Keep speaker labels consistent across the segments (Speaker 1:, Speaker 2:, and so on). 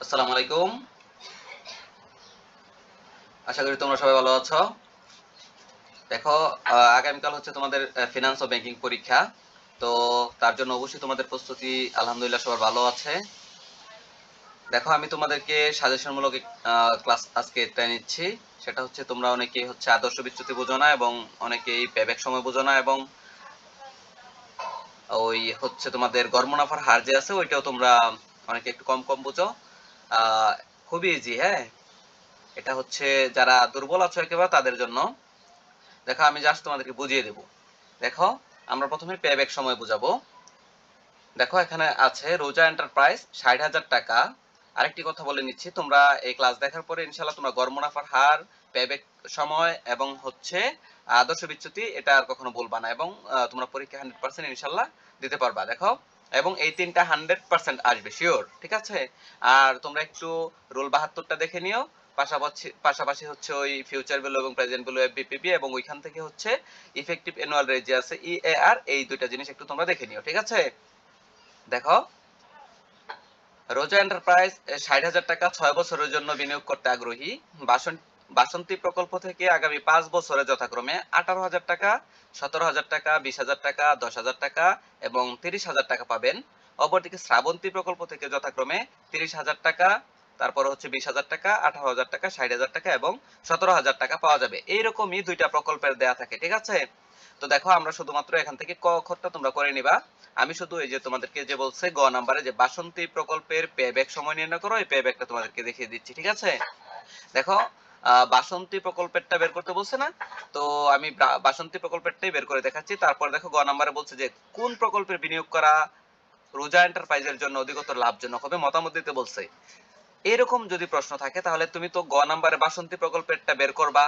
Speaker 1: আসসালামু আলাইকুম। আশা করি তোমরা সবাই ভালো আছো। দেখো, আগামীকাল হচ্ছে তোমাদের ফিনান্স ও ব্যাংকিং পরীক্ষা। তো তার জন্য অবশ্যই তোমাদের প্রস্তুতি আলহামদুলিল্লাহ সবার ভালো আছে। দেখো, আমি তোমাদেরকে সাজেশনমূলক ক্লাস আজকে একটা নিচ্ছি। সেটা হচ্ছে তোমরা অনেকেই হচ্ছে আদর্শ বিচ্যুতি বোঝো না এবং অনেকেই পেব্যাক সময় বোঝো না এবং ওই হচ্ছে তোমাদের গড় মুনাফার হার যে আছে ওইটাও তোমরা অনেকে একটু কম কম বুঝো। আহ, খুবই ইজি, হ্যাঁ। এটা হচ্ছে যারা দুর্বল আছো একেবারে তাদের জন্য। দেখো, আমি জাস্ট তোমাদেরকে বুঝিয়ে দেব। দেখো, আমরা প্রথমে পেব্যাক সময় বুঝাবো। দেখো, এখানে আছে রোজা এন্টারপ্রাইজ ৬০,০০০ টাকা। আরেকটি কথা বলে নিচ্ছি, তোমরা এই ক্লাস দেখার পরে ইনশাল্লাহ তোমরা গড় মুনাফার হার, পেব্যাক সময় এবং হচ্ছে আদর্শ বিচ্যুতি এটা আর কখনো বলবা না এবং তোমরা পরীক্ষা 100% ইনশাল্লাহ দিতে পারবা। দেখো, এবং এই তিনটা 100% আসবে শিওর, ঠিক আছে। আর তোমরা একটু রুল ৭২টা দেখে নিও। পাশাপাশি পাশাপাশি হচ্ছে ওই ফিউচার ভ্যালু এবং প্রেজেন্ট ভ্যালু এফবিপিবি এবং ওইখান থেকে হচ্ছে ইফেক্টিভ অ্যানুয়াল রেট যে আছে ইএআর, এই দুইটা জিনিস একটু তোমরা দেখে নিও, ঠিক আছে। দেখো, রোজা এন্টারপ্রাইজ ৬০,০০০ টাকা ৬ বছরের জন্য বিনিয়োগ করতে আগ্রহী। বাসন্তী প্রকল্প থেকে আগামী ৫ বছরে যথাক্রমে ১৮,০০০ টাকা, ১৭,০০০ টাকা, ২০,০০০ টাকা, ১০,০০০ টাকা এবং ৩০,০০০ টাকা পাবেন। অপরদিকে শ্রাবন্তী প্রকল্প থেকে যথাক্রমে ৩০,০০০ টাকা, তারপর হচ্ছে ২০,০০০ টাকা, ১৮,০০০ টাকা, ৬০,০০০ টাকা এবং ১৭,০০০ টাকা পাওয়া যাবে। এইরকমই দুইটা প্রকল্পের দেয়া থাকে, ঠিক আছে। তো দেখো, আমরা শুধুমাত্র এখান থেকে ক অক্ষরটা তোমরা করে নিবা। আমি শুধু এই যে তোমাদেরকে যে বলছে গ নাম্বারে যে বাসন্তী প্রকল্পের পেব্যাক সময় নির্ণয় করো, এই পেব্যাকটা তোমাদেরকে দেখিয়ে দিচ্ছি, ঠিক আছে। দেখো, বাসন্তী প্রকল্পেরটা বের করতে বলছে না, তো আমি বাসন্তী প্রকল্পেরটাই বের করে দেখাচ্ছি। তারপর দেখো, গ নাম্বারে বলছে যে কোন প্রকল্পের বিনিয়োগ করা রোজা এন্টারপ্রাইজের জন্য অধিকতর লাভজনক হবে, মতামত দিতে বলছে। এরকম যদি প্রশ্ন থাকে তাহলে তুমি তো গ নাম্বারে বাসন্তী প্রকল্পেরটা বের করবা,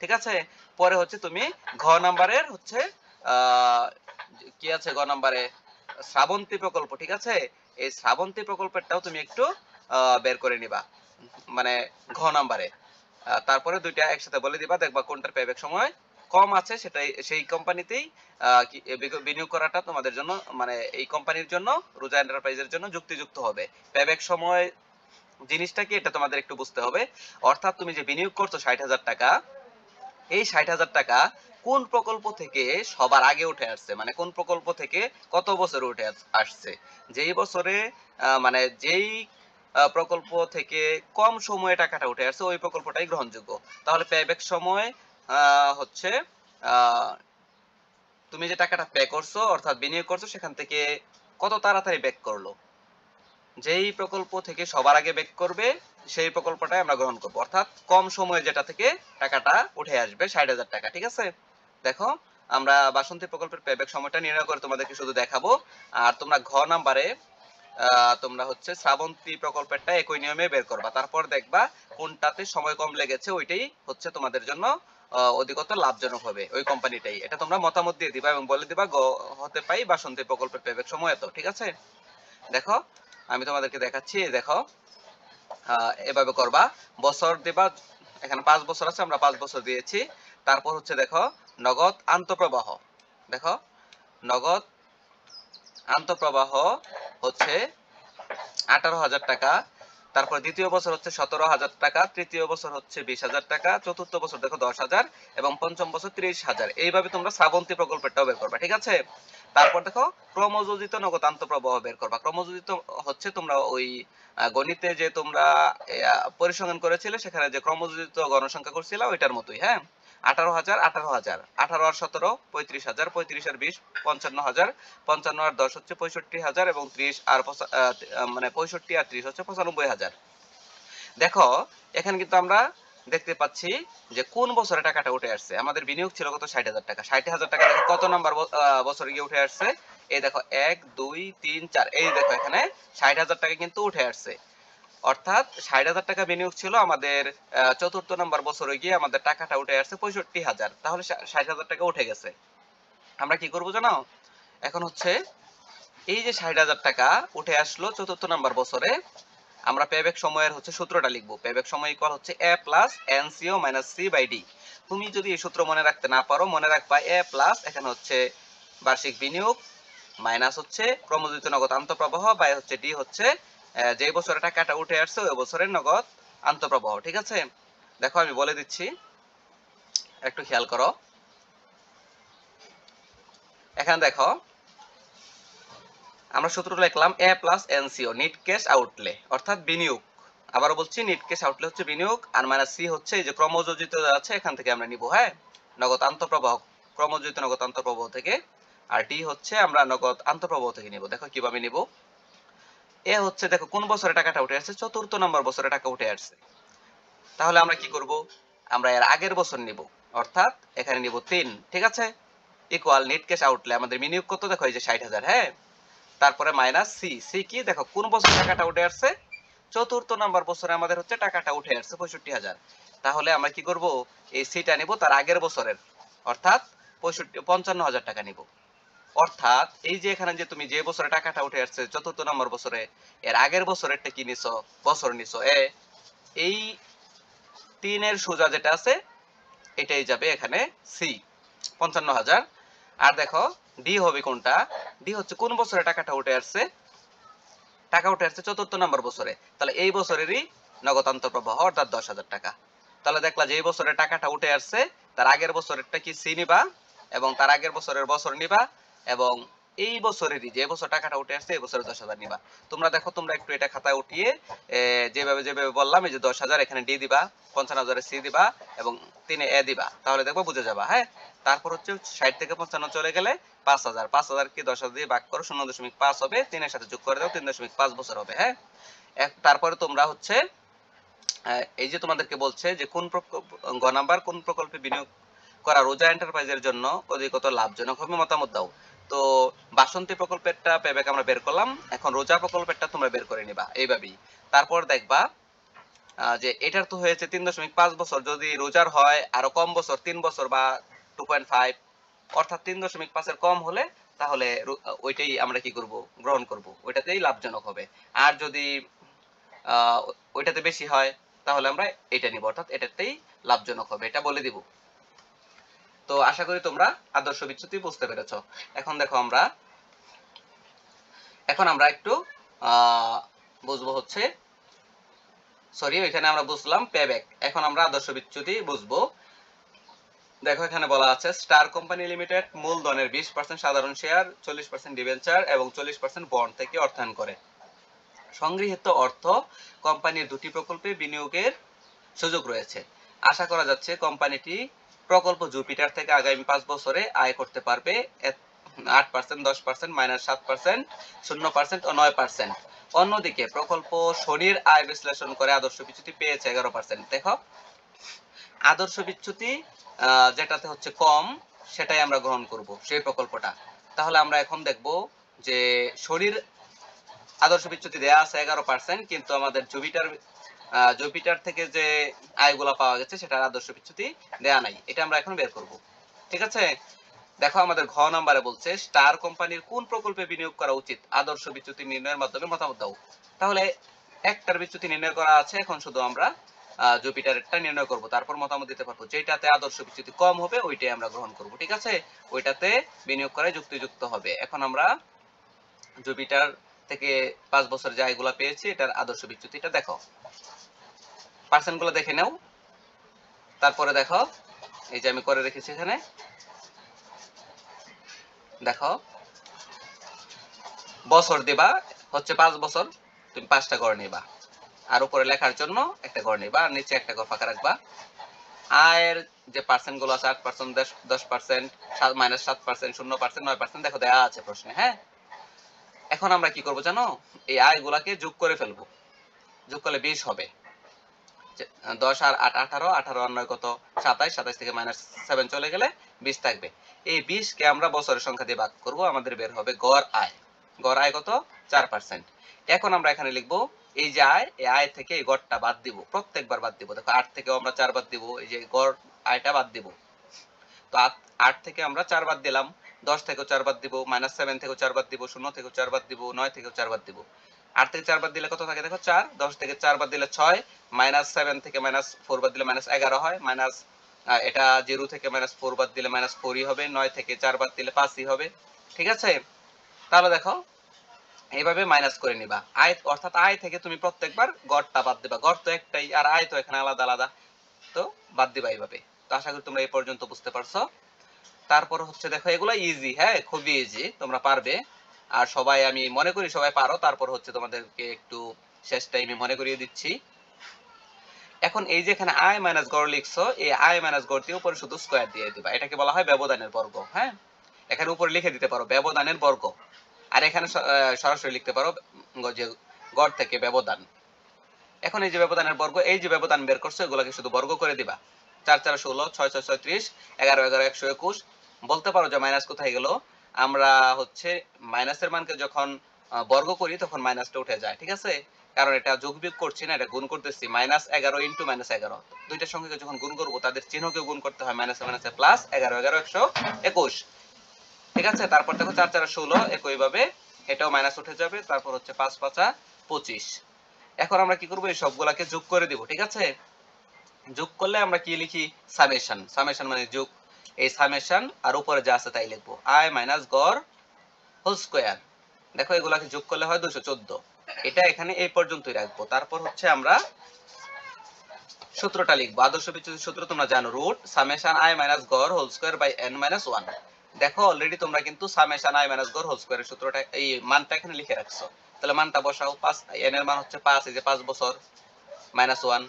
Speaker 1: ঠিক আছে। পরে হচ্ছে তুমি ঘ নাম্বারের হচ্ছে আহ কি আছে গ নাম্বারে শ্রাবন্তী প্রকল্প, ঠিক আছে। এই শ্রাবন্তী প্রকল্পেরটাও তুমি একটু বের করে নিবা, মানে ঘ নাম্বারে। তারপরে দুইটা একসাথে বলে দিবা, দেখবা কোনটার পেব্যাক সময় কম আছে সেটাই সেই কোম্পানিতেই বিনিয়োগ করাটা তোমাদের জন্য, মানে এই কোম্পানির জন্য, রোজা এন্টারপ্রাইজের জন্য যুক্তিযুক্ত হবে। পেব্যাক সময় জিনিসটা কি এটা তোমাদের একটু বুঝতে হবে। অর্থাৎ তুমি যে বিনিয়োগ করছো ৬০,০০০ টাকা, এই ৬০,০০০ টাকা কোন প্রকল্প থেকে সবার আগে উঠে আসছে, মানে কোন প্রকল্প থেকে কত বছরে উঠে আসছে। যেই বছরে মানে যেই প্রকল্প থেকে কম সময়ে টাকাটা উঠে আসছে ওই প্রকল্পটাই গ্রহণযোগ্য। তাহলে পেব্যাক সময় হচ্ছে আহ, তুমি যে টাকাটা পে করছো অর্থাৎ বিনিয়োগ করছো সেখান থেকে কত তাড়াতাড়ি ব্যাক করলো। যেই প্রকল্প থেকে সবার আগে ব্যাক করবে সেই প্রকল্পটাই আমরা গ্রহণ করবো, অর্থাৎ কম সময়ে যেটা থেকে টাকাটা উঠে আসবে ৬০,০০০ টাকা, ঠিক আছে। দেখো, আমরা বাসন্তী প্রকল্পের পেব্যাক সময়টা নির্ণয় করে তোমাদেরকে শুধু দেখাবো। আর তোমরা ঘ নাম্বারে তোমরা হচ্ছে শ্রাবন্তী প্রকল্পেরটা একই নিয়মে বের করবা। তারপর দেখবা কোনটাতে সময় কম লেগেছে ওইটাই হচ্ছে তোমাদের জন্য অধিকতর লাভজনক হবে, ওই কোম্পানিটাই। এটা তোমরা মতামত দিয়ে দিবা এবং বলে দিবা গ হতে পাই বাসন্তী প্রকল্পের পেব্যাক সময় এত, ঠিক আছে। দেখো, আমি তোমাদেরকে দেখাচ্ছি, দেখো এভাবে করবা, বছর দিবা। এখানে ৫ বছর আছে, আমরা ৫ বছর দিয়েছি। তারপর হচ্ছে দেখো, নগদ আন্তঃপ্রবাহ। দেখো, নগদ আন্তঃপ্রবাহ হচ্ছে ১৮,০০০ টাকা। তারপর দ্বিতীয় বছর হচ্ছে ১৭,০০০ টাকা, তৃতীয় বছর হচ্ছে ২০,০০০ টাকা, চতুর্থ বছর দেখো ১০,০০০ এবং পঞ্চম বছর ৩০,০০০। এইভাবে তোমরা শ্রাবন্তী প্রকল্পটাও বের করবা, ঠিক আছে। তারপর দেখো, ক্রমযোজিত নগদ আন্তঃপ্রবাহ বের করবা। ক্রমযোজিত হচ্ছে তোমরা ওই গণিতে যে তোমরা পরিসংখ্যান করেছিলে সেখানে যে ক্রমযোজিত গণসংখ্যা করছিল ওইটার মতোই, হ্যাঁ। ১৮,০০০, ১৮,০০০, ১৮ আর ১৭ ৩৫,০০০, ৩৫ আর ২০ ৫৫,০০০, ৫৫ আর ১০ হচ্ছে ৬৫,০০০ এবং ৩০ আর মানে ৬৫ আর ৩০ হচ্ছে ৯৫,০০০। দেখো, এখানে কিন্তু আমরা দেখতে পাচ্ছি যে কোন বছরে টাকাটা উঠে আসছে। আমাদের বিনিয়োগ ছিল কত, ৬০,০০০ টাকা। ৬০,০০০ টাকা দেখো কত নাম্বার বছরে গিয়ে উঠে আসছে। এই দেখো ১ ২ ৩ ৪, এই দেখো এখানে ৬০,০০০ টাকা কিন্তু উঠে আসছে। অর্থাৎ ৬০,০০০ টাকা বিনিয়োগ ছিল আমাদের চতুর্থ নাম্বার বছরে গিয়ে আমাদের টাকাটা উঠে আসছে ৬৫,০০০। তাহলে ৬০,০০০ টাকা উঠে গেছে। আমরা কি করবো জানো, এখন হচ্ছে এই যে ৬০,০০০ টাকা উঠে আসলো চতুর্থ নাম্বার বছরে, আমরা পেব্যাক সময়ের হচ্ছে সূত্রটা লিখবো। পেব্যাক সময় ইকুয়াল হচ্ছে a প্লাস এনসিও মাইনাস সি বাই ডি। তুমি যদি এই সূত্র মনে রাখতে না পারো, মনে রাখবা a প্লাস এখানে হচ্ছে বার্ষিক বিনিয়োগ মাইনাস হচ্ছে ক্রমযোজিত নগদ আন্তঃপ্রবাহ বাই হচ্ছে ডি হচ্ছে যে বছরে টাকাটা উঠে আসছে ওই বছরের নগদ আন্তঃপ্রবাহ। ঠিক আছে, দেখো আমি বলে দিচ্ছি, একটু খেয়াল করো। এখানে দেখো আমরা সূত্র লিখলাম এ plus NCO, NEET cash outlay অর্থাৎ বিনিয়োগ। আবারও বলছি, নিট ক্যাশ আউটলে হচ্ছে বিনিয়োগ, আর মাইনাস সি হচ্ছে এই যে ক্রমযোজিত আছে এখান থেকে আমরা নিব, হ্যাঁ, নগদ আন্তঃপ্রবাহ, ক্রমযোজিত নগদ আন্তঃপ্রবাহ থেকে। আর ডি হচ্ছে আমরা নগদ আন্তঃপ্রবাহ থেকে নিব। দেখো কিভাবে নিব। এ হচ্ছে দেখো কোন বছরে টাকাটা উঠে আসছে, চতুর্থ নম্বর বছরে টাকা উঠে আসছে। তাহলে আমরা কি করব, আমরা এর আগের বছর নিব, অর্থাৎ এখানে নিব 3। ঠিক আছে, ইকুয়াল নিট ক্যাশ আউটলে আমাদের বিনিয়োগ কত, দেখো এই যে 60,000, হ্যাঁ, তারপরে মাইনাস সি, সি কি দেখো কোন বছর টাকাটা উঠে আসছে, চতুর্থ নাম্বার বছরে আমাদের হচ্ছে টাকাটা উঠে আসছে 65,000। তাহলে আমরা কি করব, এই সিটা নিব তার আগের বছরের, অর্থাৎ 55,000 টাকা নিব। অর্থাৎ এই যে এখানে যে তুমি যে বছরে টাকাটা উঠে আসছে চতুর্থ নাম্বার বছরে, এর আগের বছরেরটা কি নিছো, বছর নিছো এ, এই 3 এর সোজা যেটা আছে এটাই যাবে এখানে সি 55,000। আর দেখো ডি হবে কোনটা, ডি হচ্ছে কোন বছরে টাকাটা উঠে আসছে, টাকা উঠে আসছে চতুর্থ নম্বর বছরে, তাহলে এই বছরেরই নগদ আন্তঃপ্রবাহ অর্থাৎ 10,000 টাকা। তাহলে দেখলা যে এই বছরে টাকাটা উঠে আসছে তার আগের বছরেরটা কি সি নিবা, এবং তার আগের বছরের বছর নিবা, এবং এই বছরেরই যে বছর টাকাটা উঠে আসছে এই বছরে 10,000 নিবা। তোমরা দেখো, তোমরা একটু এটা খাতায় উঠিয়ে যেভাবে যেভাবে বললাম, এই যে 10,000 এখানে ডি দিবা, 55,000 সি দিবা, এবং 3 এ দিবা, তাহলে দেখবো বুঝে যাবা, হ্যাঁ। তারপর হচ্ছে 60 থেকে 55 চলে গেলে 5,000, 5,000 কি 10,000 দিয়ে ভাগ করো, 0.5 হবে, 3 এর সাথে যোগ করে দাও, 3.5 বছর হবে, হ্যাঁ। তারপরে তোমরা হচ্ছে এই যে তোমাদেরকে বলছে যে কোন গ নাম্বার, কোন প্রকল্পে বিনিয়োগ করা রোজা এন্টারপ্রাইজের জন্য অধিকতর লাভজনক হবে, মতামত দাও। তো বাসন্তী প্রকল্পেরটা পেব্যাক আমরা বের করলাম, এখন রোজা প্রকল্পেরটা তোমরা বের করে নিবা এইভাবেই। তারপর দেখবা যে এটার তো হয়েছে 3.5 বছর, যদি রোজার হয় আরো কম বছর, 3 বছর বা 2.5, অর্থাৎ 3.5 এর কম হলে তাহলে ওইটাই আমরা কি করব, গ্রহণ করব, ওইটাতেই লাভজনক হবে। আর যদি আহ, ওইটাতে বেশি হয় তাহলে আমরা এটা নিব, অর্থাৎ এটাতেই লাভজনক হবে, এটা বলে দিব। তো আশা করি তোমরা আদর্শ বিচ্যুতি বুঝতে পেরেছো। এখন দেখো এখন আমরা একটু বুঝবো হচ্ছে, সরি এখানে আমরা বুঝলাম পেব্যাক, এখন আমরা আদর্শ বিচ্যুতি বুঝবো। দেখো এখানে বলা আছে স্টার কোম্পানি লিমিটেড মূলধনের 20% সাধারণ শেয়ার, 40% ডিবেঞ্চার এবং 40% বন্ড থেকে অর্থায়ন করে। সংগৃহীত অর্থ কোম্পানির দুটি প্রকল্পে বিনিয়োগের সুযোগ রয়েছে। আশা করা যাচ্ছে কোম্পানিটি প্রকল্প জুপিটার থেকে আগামী 5 বছরে আয় করতে পারবে 8%, 10%, -7%, 0% ও 9%। অন্যদিকে প্রকল্প শনির আয় বিশ্লেষণ করে আদর্শ বিচ্যুতি পেয়েছে 11%। দেখো আদর্শ বিচ্যুতি যেটাতে হচ্ছে কম সেটাই আমরা গ্রহণ করব, সেই প্রকল্পটা। তাহলে আমরা এখন দেখব যে শনির আদর্শ বিচ্যুতি দেয়া আছে 11%, কিন্তু আমাদের জুপিটার থেকে যে আয়গুলা পাওয়া গেছে সেটার আদর্শ বিচ্যুতি দেয়া নাই, এটা আমরা এখন বের করব। ঠিক আছে, দেখো আমাদের ঘ নাম্বারে বলছে স্টার কোম্পানির কোন প্রকল্পে বিনিয়োগ করা উচিত, আদর্শ বিচ্যুতি নির্ণয়ের মাধ্যমে মতামত দাও। তাহলে একটার বিচ্যুতি নির্ণয় করা আছে, এখন শুধু আমরা জুপিটারেরটা নির্ণয় করব, তারপর মতামত দিতে পারবো, যেটাতে আদর্শ বিচ্যুতি কম হবে ওইটাই আমরা গ্রহণ করব। ঠিক আছে, ওইটাতে বিনিয়োগ করা যুক্তিযুক্ত হবে। এখন আমরা জুপিটার থেকে 5 বছর যে আয়গুলা পেয়েছি এটার আদর্শ বিচ্যুতিটা দেখো, পার্সেন্ট গুলো দেখে নাও। তারপরে দেখো এই যে আমি করে রেখেছি এখানে, দেখো বছর দিবা হচ্ছে 5 বছর, তুমি 5টা ঘর নিবা, আর উপরে লেখার জন্য একটা ঘর নিবা, আর নিচে একটা ঘর ফাঁকা রাখবা। আয়ের যে পার্সেন্ট গুলো আছে 8%, 10%, -7%, 0%, 9% দেখো দেয়া আছে প্রশ্নে, হ্যাঁ। এখন আমরা কি করব জানো, এই আয়গুলাকে যোগ করে ফেলবো, যোগ করলে 20 হবে। 10 আর 8 18, 18 আর 9 কত 27, 27 থেকে -7 চলে গেলে 20 থাকবে। এই 20 কে আমরা বছরের সংখ্যা দিয়ে ভাগ করব, আমাদের বের হবে গড় আয়। গড় আয় কত 4%। এখন আমরা এখানে লিখব এই যে আয়, এই আয় থেকে এই গড়টা বাদ দিব, প্রত্যেকবার বাদ দিব। দেখো 8 থেকে আমরা 4 বাদ দিব, এই যে গড় আয়টা বাদ দিব। তো 8 থেকে আমরা 4 বাদ দিলাম, 10 থেকেও 4 বাদ দিব, -7 থেকেও 4 বাদ দিব, 0 থেকেও 4 বাদ দিব, 9 থেকেও 4 বাদ দিব। 8 থেকে 4 বাদ দিলে কত থাকে দেখো 4, 10 থেকে 4 বাদ দিলে 6, -7 থেকে -4 বাদ দিলে -11 হয়, এটা 0 থেকে -4 বাদ দিলে -4ই হবে, 9 থেকে 4 বাদ দিলে 5ই হবে। ঠিক আছে, তাহলে দেখো এইভাবে মাইনাস করে নিবা। আয় অর্থাৎ আয় থেকে তুমি প্রত্যেকবার গড়টা বাদ দিবা। গড় তো একটাই আর আয় তো এখানে আলাদা আলাদা, তো বাদ দিবা এইভাবে। তো আশা করি তোমরা এই পর্যন্ত বুঝতে পারছো। তারপর হচ্ছে দেখো এগুলো ইজি, হ্যাঁ খুবই ইজি, তোমরা পারবে। আর সবাই, আমি মনে করি সবাই পারো। তারপর হচ্ছে তোমাদেরকে একটু শেষ টাইমে মনে করিয়ে দিচ্ছি। এখন এই যে এখানে আয় মাইনাস গড় লিখছো, এই আয় মাইনাস গড় দিয়ে উপরে শুধু স্কয়ার দিয়ে দিবা। এটাকে বলা হয় ব্যবধানের বর্গ। হ্যাঁ, এখানে উপরে লিখে দিতে পারো ব্যবধানের বর্গ, আর এখানে সরাসরি লিখতে পারো যে গড় থেকে ব্যবধান। এখন এই যে ব্যবধানের বর্গ, এই যে ব্যবধান বের করছো এগুলোকে শুধু বর্গ করে দিবা। 4 4 16, 6 6 36, 11 11 121। বলতে পারো যে মাইনাস কোথায় গেল? আমরা হচ্ছে মাইনাসের মানকে যখন বর্গ করি তখন মাইনাসটা উঠে যায়, ঠিক আছে? কারণ এটা যোগ বিয়োগ করছি না, এটা গুণ করতেছি। -11 ইনটু -11, দুইটা সংখ্যাকে যখন গুণ করব তাদের চিহ্নকে গুণ করতে হয়, মাইনাসে মাইনাসে প্লাস, 11 11 121, ঠিক আছে? তারপর দেখো 4 4 16, একই ভাবে এটাও মাইনাস উঠে যাবে। তারপর হচ্ছে 5 5 25। এখন আমরা কি করব? এই সবগুলাকে যোগ করে দিব, ঠিক আছে? যোগ করলে আমরা কি লিখি? সামেশন। সামেশন মানে যোগ। এই সামেশন আর উপরে যা আছে তাই লিখবো, আই মাইনাস গড় হোল স্কয়ার। দেখো এগুলাকে যোগ করলে হয় 214। এটা এখানে এই পর্যন্তই রাখবো। তারপর হচ্ছে আমরা সূত্রটা লিখবো। আদর্শ বিচ্যুতির সূত্র তোমরা জানো, রুট সামেশন আই মাইনাস গড় whole square by n minus 1। দেখো অলরেডি তোমরা কিন্তু সামেশন আই মাইনাস গড় হোল স্কয়ারের সূত্রটা, এই মানটা এখানে লিখে রাখছো। তাহলে মানটা বসাও। 5, n এর মান হচ্ছে 5, এই যে 5 বছর মাইনাস 1।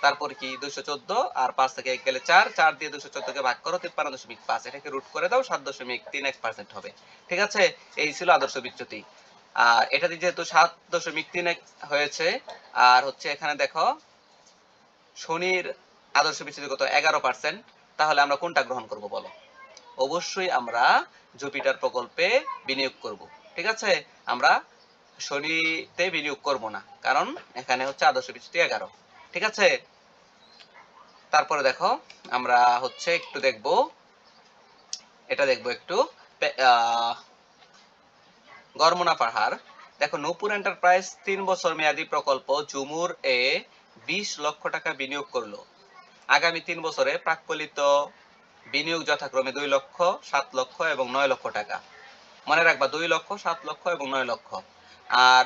Speaker 1: তারপর কি 214, আর 5 থেকে 1 গেলে 4, 4 দিয়ে 214 কে ভাগ করো 53.5, এটাকে রুট করে দাও, 7.31% হবে, ঠিক আছে? এই ছিল আদর্শ বিচ্যুতি। আর এটা যেহেতু 7.31 হয়েছে, আর হচ্ছে এখানে দেখো শনির আদর্শ বিচ্যুতি কত? 11%। তাহলে আমরা কোনটা গ্রহণ করব বলো? অবশ্যই আমরা জুপিটার প্রকল্পে বিনিয়োগ করব, ঠিক আছে? আমরা শনিতে বিনিয়োগ করব না, কারণ এখানে হচ্ছে আদর্শ বিচ্যুতি 11, ঠিক আছে? তারপরে দেখো আমরা হচ্ছে একটু দেখব, এটা দেখব একটু গড় মুনাফার হার। দেখো নূপুর এন্টারপ্রাইজ 3 বছর মেয়াদী প্রকল্প ঝুমুর এ 20 লক্ষ টাকা বিনিয়োগ করলো। আগামী 3 বছরে প্রাক্কলিত বিনিয়োগ যথাক্রমে 2 লক্ষ, 7 লক্ষ এবং 9 লক্ষ টাকা। মনে রাখবা 2 লক্ষ, 7 লক্ষ এবং 9 লক্ষ। আর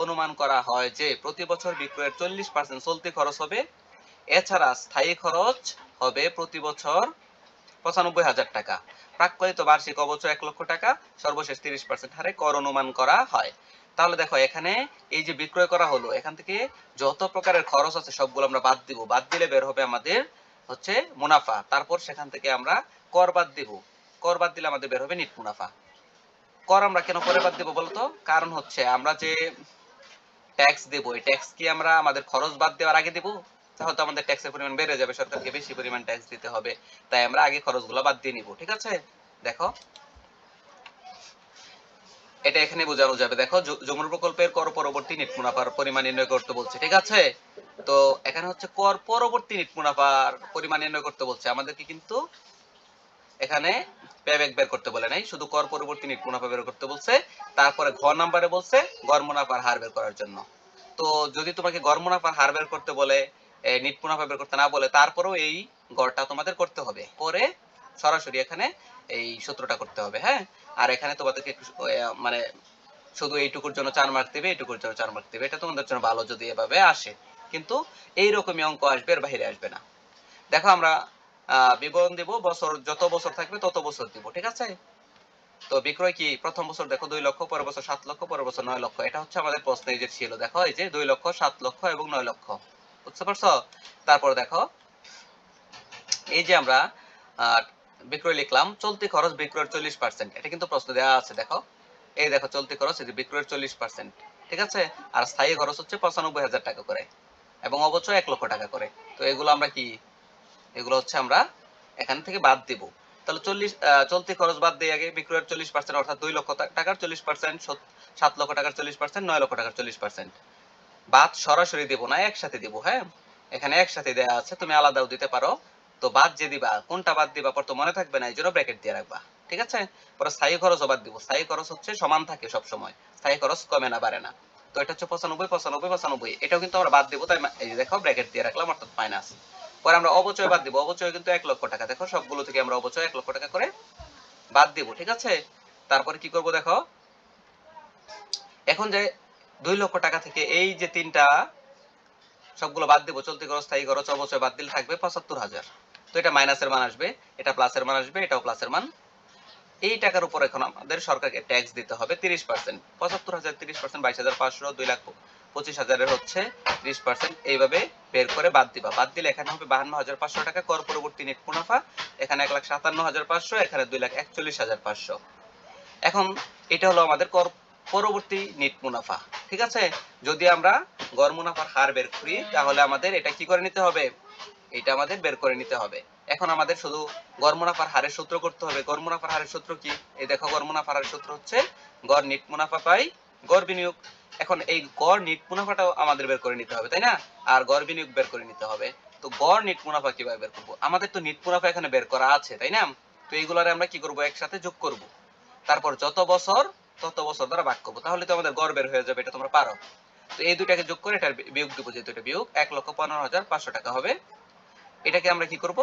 Speaker 1: অনুমান করা হয় যে প্রতি বছর বিক্রয়ের 40% চলতি খরচ হবে। এছাড়া স্থায়ী খরচ হবে প্রতি বছর 95,000 টাকা। প্রাক্কলিত বার্ষিক অবচয় 1 লক্ষ টাকা। সর্বশেষ 30% হারে কর অনুমান করা হয়। তাহলে দেখো এখানে এই যে বিক্রয় করা হলো, এখান থেকে যত প্রকারের খরচ আছে সবগুলো আমরা বাদ দিব। বাদ দিলে বের হবে আমাদের হচ্ছে মুনাফা। তারপর সেখান থেকে আমরা কর বাদ দিব। কর বাদ দিলে আমাদের বের হবে নিট মুনাফা। কর আমরা কেন করে বাদ দেব বলতো? কারণ হচ্ছে আমরা যে ট্যাক্স দেব, এই ট্যাক্স কি আমরা আমাদের খরচ বাদ দেওয়ার আগে দেব? তাহলে তো আমাদের ট্যাক্সের পরিমাণ বেড়ে যাবে, সরকারকে বেশি পরিমাণ ট্যাক্স দিতে হবে। তাই আমরা আগে খরচগুলো বাদ দিয়ে নিব, ঠিক আছে? দেখো এটা এখানে বোঝানো যাবে। দেখো যমুনা প্রকল্পের কর পরবর্তী নিট মুনাফার পরিমাণ নির্ণয় করতে বলছে, ঠিক আছে? তো এখানে হচ্ছে কর পরবর্তী নিট মুনাফার পরিমাণ নির্ণয় করতে বলছে আমাদেরকে, কিন্তু এখানে পেব্যাক বের করতে বলে নাই, শুধু কর পরবর্তী নিট মুনাফা বের করতে বলছে। তারপরে ঘ নাম্বারে বলছে গড় মুনাফার হার বের করার জন্য। তো যদি তোমাকে গড় মুনাফার হার বের করতে বলে, নিট মুনাফা বের করতে না বলে, তারপরেও এই গড়টা তোমাদের করতে হবে, পরে সরাসরি এখানে এই সূত্রটা করতে হবে। হ্যাঁ, আর এখানে তোমাদেরকে মানে শুধু এইটুকুর জন্য 4 মার্ক দেবে, এইটুকুর জন্য 4 মার্ক দেবে। এটা তোমাদের জন্য ভালো যদি এভাবে আসে, কিন্তু এইরকমই অঙ্ক আসবে, এর বাইরে আসবে না। দেখো আমরা বিবরণ দিব, বছর যত বছর থাকবে তত বছর দিব, ঠিক আছে? তো বিক্রয় কি প্রথম বছর দেখো 2 লক্ষ, পরের বছর 7 লক্ষ, পরের বছর 9 লক্ষ। এটা হচ্ছে আমাদের প্রশ্নে যে ছিল, দেখো এই যে 2 লক্ষ, 7 লক্ষ এবং 9 লক্ষ, বুঝতে পারছো? তারপর দেখো এই যে আমরা বিক্রয় লিখলাম, চলতি খরচ বিক্রয়ের 40%, এটা কিন্তু প্রশ্ন দেওয়া আছে। দেখো এই দেখো চলতি খরচ এই যে বিক্রয়ের 40%, ঠিক আছে? আর স্থায়ী খরচ হচ্ছে 95,000 টাকা করে এবং অবচয় 1 লক্ষ টাকা করে। তো এগুলো আমরা কি, এগুলো হচ্ছে আমরা এখান থেকে বাদ দিব। তাহলে চলতি খরচ বাদ দিয়ে আগে বিক্রয়ের 40%, অর্থাৎ 2 লক্ষ টাকার 40%, 7 লক্ষ টাকার 40%, 9 লক্ষ টাকার 40%। বাদ সরাসরি দেব না, একসাথে দিব। হ্যাঁ, এখানে একসাথে দেয়া আছে, তুমি আলাদাও দিতে পারো। তো বাদ যে দিবা, কোনটা বাদ দিবা পর তো মনে থাকবে না, এই জন্য ব্র্যাকেট দিয়ে রাখবা, ঠিক আছে? পরে স্থায়ী খরচও বাদ দিব। স্থায়ী খরচ হচ্ছে সমান থাকে সব সময়, স্থায়ী খরচ কমে না বাড়ে না। তো এটা হচ্ছে 95 95 95, এটাও কিন্তু আমরা বাদ দিব। তাই এই যে দেখো ব্র্যাকেট দিয়ে রাখলাম, অর্থাৎ মাইনাস। পরে আমরা অবচয় বাদ দিব। অবচয় কিন্তু 1 লক্ষ টাকা। দেখো সবগুলো থেকে আমরা অবচয় 1 লক্ষ টাকা করে বাদ দিব, ঠিক আছে? তারপরে কি করব দেখো, এখন যে 2 লক্ষ টাকা থেকে এই যে তিনটা সবগুলো বাদ দেব, চলতি খরচ, স্থায়ী খরচ, অবচয় বাদ দিলে থাকবে 75,000। তো এটা মাইনাসের মান আসবে, এটা প্লাসের মান আসবে, এটাও প্লাসের মান। এই টাকার উপর এখন আমাদের সরকারকে ট্যাক্স দিতে হবে 30%। 75,000 30%, 22,500, 2,25,000 এর হচ্ছে 30%। এইভাবে বের করে বাদ দিবা। বাদ দিলে এখানে হবে 52,500 টাকা কর পরবর্তী নেট মুনাফা, এখানে 1,57,500, এখানে 2,41,500। এখন এটা হলো আমাদের কর পরবর্তী নেট মুনাফা। ঠিক আছে, যদি আমরা গড় মুনাফার হার বের করি তাহলে আমাদের এটা কি করে নিতে হবে, এটা আমাদের বের করে নিতে হবে। এখন আমাদের শুধু গড় মুনাফার হারের সূত্র করতে হবে। গড় মুনাফার হারের সূত্র কি, এই দেখো গড় মুনাফার হারের সূত্র হচ্ছে গড় নেট মুনাফা বাই গড় বিনিয়োগ। এখন এই গড় নেট মুনাফাটাও আমাদের বের করে নিতে হবে, তাই না? আর গড় বিনিয়োগ বের করে নিতে হবে। তো গড় নেট মুনাফা কিভাবে বের করব, আমাদের তো নেট মুনাফা এখানে বের করা আছে, তাই না? তো এইগুলারে আমরা কি করব, একসাথে যোগ করব, তারপর যত বছর তত বছর দ্বারা ভাগ করব, তাহলে তো আমাদের গড় বের হয়ে যাবে। এটা তোমরা পারো। তো এই দুইটাকে যোগ করে এটার বিয়োগ দিব, যেহেতু এটা বিয়োগ 1,15,500 টাকা হবে। এটাকে আমরা কি করব,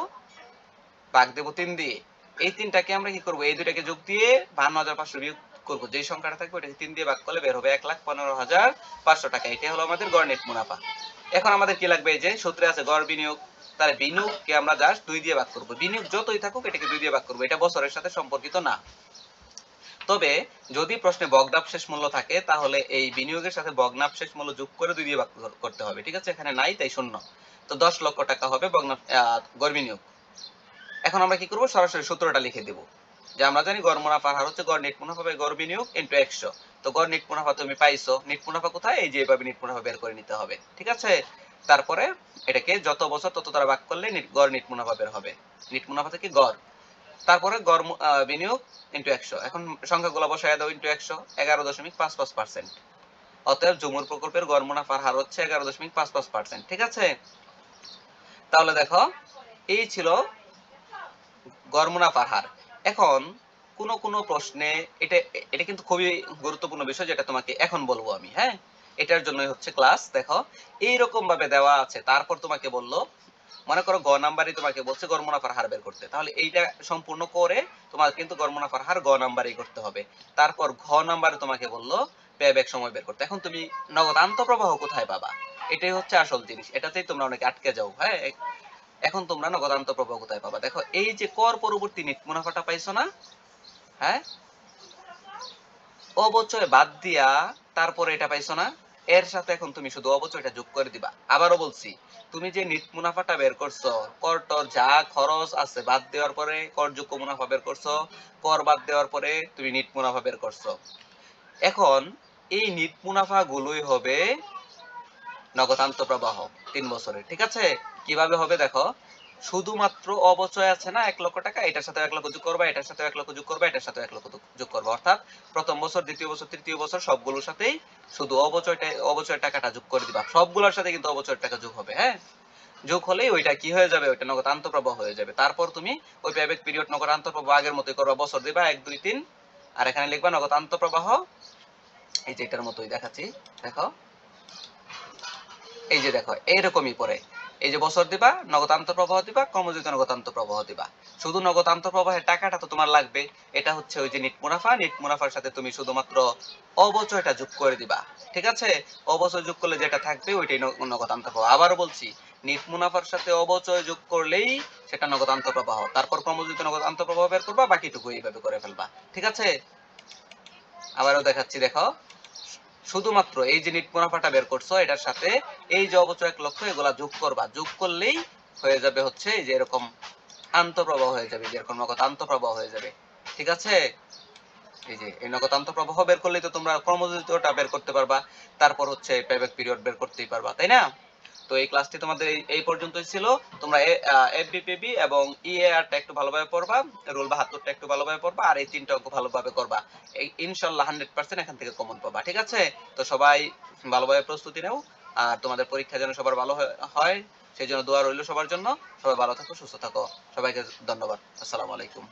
Speaker 1: ভাগ দেব 3 দিয়ে। এই তিনটাকে আমরা কি করব, এই দুইটাকে যোগ দিয়ে 52,500 বিয়োগ করব, যেই সংখ্যাটা থাকবে ওটাকে 3 দিয়ে ভাগ করলে বের হবে 1,15,500 টাকা। এটাই হলো আমাদের গড় নেট মুনাফা। এখন আমাদের কি লাগবে, এই যে সূত্রে আছে গড় বিনিয়োগ, তাহলে বিনিয়োগকে আমরা জাস্ট 2 দিয়ে ভাগ করব। বিনিয়োগ যতই থাকুক এটাকে 2 দিয়ে ভাগ করব, এটা বছরের সাথে সম্পর্কিত না। তবে যদি প্রশ্নে ভগ্নাংশেষ মূল্য থাকে তাহলে এই বিনিয়োগের সাথে ভগ্নাংশেষ মূল্য যোগ করে 2 দিয়ে ভাগ করতে হবে। ঠিক আছে, এখানে নাই তাই শূন্য। তো 10 লক্ষ টাকা হবে গড় বিনিয়োগ। এখন আমরা কি করব, সরাসরি সূত্রটা লিখে দেব, যে আমরা জানি গড় মুনাফার হার হচ্ছে গড় নেট মুনাফা বাই গড় বিনিয়োগ ইনটু 100। তো গড় নেট মুনাফা তুমি পাইছো, নেট মুনাফা কোথায়, এই যে এভাবে নেট মুনাফা বের করে নিতে হবে। ঠিক আছে, তারপরে এটাকে যত বছর তত দ্বারা ভাগ করলে গড় নেট মুনাফা বের হবে। নেট মুনাফা থেকে গড়, তারপরে গড় বিনিয়োগ ইনটু 100। এখন সংখ্যাগুলো বসায় দাও, ইনটু 100 11.55%। অতএব ঝুমুর প্রকল্পের গড় মুনাফার হার হচ্ছে 11.55%। ঠিক আছে, তাহলে দেখো এই ছিল গড় মুনাফার হার। এখন কোন প্রশ্নে এটা এটা কিন্তু খুবই গুরুত্বপূর্ণ বিষয়, যেটা তোমাকে এখন বলবো আমি। হ্যাঁ, এটার জন্যই হচ্ছে ক্লাস। দেখো এইরকম ভাবে দেওয়া আছে, তারপর তোমাকে বললো, মনে করো গ নাম্বারই তোমাকে বলছে গড় মুনাফার হার বের করতে, তাহলে এইটা সম্পূর্ণ করে তোমার কিন্তু গড় মুনাফার হার গ নাম্বারই করতে হবে। তারপর ঘ নাম্বারে তোমাকে বললো পেব্যাক সময় বের করতে। এখন তুমি নগদ আন্তঃপ্রবাহ কোথায় পাবা, এটাই হচ্ছে আসল জিনিস, এটাতেই তোমরা অনেকে আটকে যাও। হ্যাঁ, এখন তোমরা নগদ আন্তঃপ্রবাহ কোথায় পাবা, দেখো এই যে কর পরবর্তী নেট মুনাফাটা পাইছো না, হ্যাঁ, অবচয় বাদ দিয়া তারপরে এটা পাইছো না, এর সাথে এখন তুমি শুধু অবচয়টা যোগ করে দিবা। আবারও বলছি, তুমি যে নেট মুনাফাটা বের করছো, কর টর যা খরচ আছে বাদ দেওয়ার পরে করযোগ্য মুনাফা বের করছো, কর বাদ দেওয়ার পরে তুমি নেট মুনাফা বের করছো। এখন এই নেট মুনাফা গুলোই হবে নগদ আন্তঃপ্রবাহ 3 বছরের। ঠিক আছে, কিভাবে হবে দেখো, শুধুমাত্র অবচয় আছে না 1 লক্ষ টাকা, এটার সাথে 1 লক্ষ যোগ করবা, এটার সাথে 1 লক্ষ যোগ করবা, এটার সাথে 1 লক্ষ যোগ করবা, অর্থাৎ প্রথম বছর, দ্বিতীয় বছর, তৃতীয় বছর সবগুলোর সাথেই শুধু অবচয় টাকাটা যোগ করে দিবা। সবগুলোর সাথে কিন্তু অবচয় টাকা যোগ হবে। হ্যাঁ, যোগ হলেই ওইটা কি হয়ে যাবে, ওইটা নগদ আন্তঃপ্রবাহ হয়ে যাবে। তারপর তুমি ওই পেব্যাক পিরিয়ড নগদ আন্তঃপ্রবাহ আগের মতোই করবা, বছর দিবা 1 2 3, আর এখানে লিখবা নগদ আন্তঃপ্রবাহ, এই যে এটার মতোই দেখাচ্ছি, দেখো এই যে দেখো এইরকমই পরে, এই যে বছর দিবা, নগদ আন্তঃপ্রবাহ দিবা, ক্রমযুক্ত নগদ আন্তঃপ্রবাহ দিবা। শুধু নগদ আন্তঃপ্রবাহের টাকাটা তো তোমার লাগবে, এটা হচ্ছে ওই যে নেট মুনাফা, নেট মুনাফার সাথে তুমি শুধুমাত্র অবচয়টা যোগ করে দিবা। ঠিক আছে, অবচয় যোগ করলে যেটা থাকবে ওইটাই নগদ আন্তঃপ্রবাহ। আবারও বলছি, নেট মুনাফার সাথে অবচয় যোগ করলেই সেটা নগদ আন্তঃপ্রবাহ, তারপর ক্রমযুক্ত নগদ আন্তঃপ্রবাহ বের করবা, বাকিটুকু এইভাবে করে ফেলবা। ঠিক আছে, আবারও দেখাচ্ছি, দেখো শুধুমাত্র এই যে নেট মুনাফাটা বের করছো, এটার সাথে এই যে অবচয় 1 লক্ষ, এগুলা যোগ করবা, যোগ করলেই হয়ে যাবে হচ্ছে এই যে এরকম আন্তঃপ্রবাহ হয়ে যাবে, যেরকম নগদ আন্তঃপ্রবাহ হয়ে যাবে। ঠিক আছে, এই যে এই নগদ আন্তঃপ্রবাহ বের করলেই তো তোমরা ক্রমযুক্তটা বের করতে পারবা, তারপর হচ্ছে পেব্যাক পিরিয়ড বের করতেই পারবা, তাই না? তো এই ক্লাসটি তোমাদের এই পর্যন্তই ছিল। তোমরা এফবিপিবি এবং ইএআর টা একটু ভালোভাবে পড়বা, রুল 72 টা একটু ভালোভাবে পড়বা, আর এই তিনটা অঙ্ক ভালোভাবে করবা। এই ইনশাআল্লাহ 100% এখান থেকে কমন পাবা। ঠিক আছে, তো সবাই ভালোভাবে প্রস্তুতি নাও, আর তোমাদের পরীক্ষা যেন সবার ভালো হয় সেই জন্য দোয়া রইল সবার জন্য। সবাই ভালো থাকো, সুস্থ থাকো, সবাইকে ধন্যবাদ। আসসালামু আলাইকুম।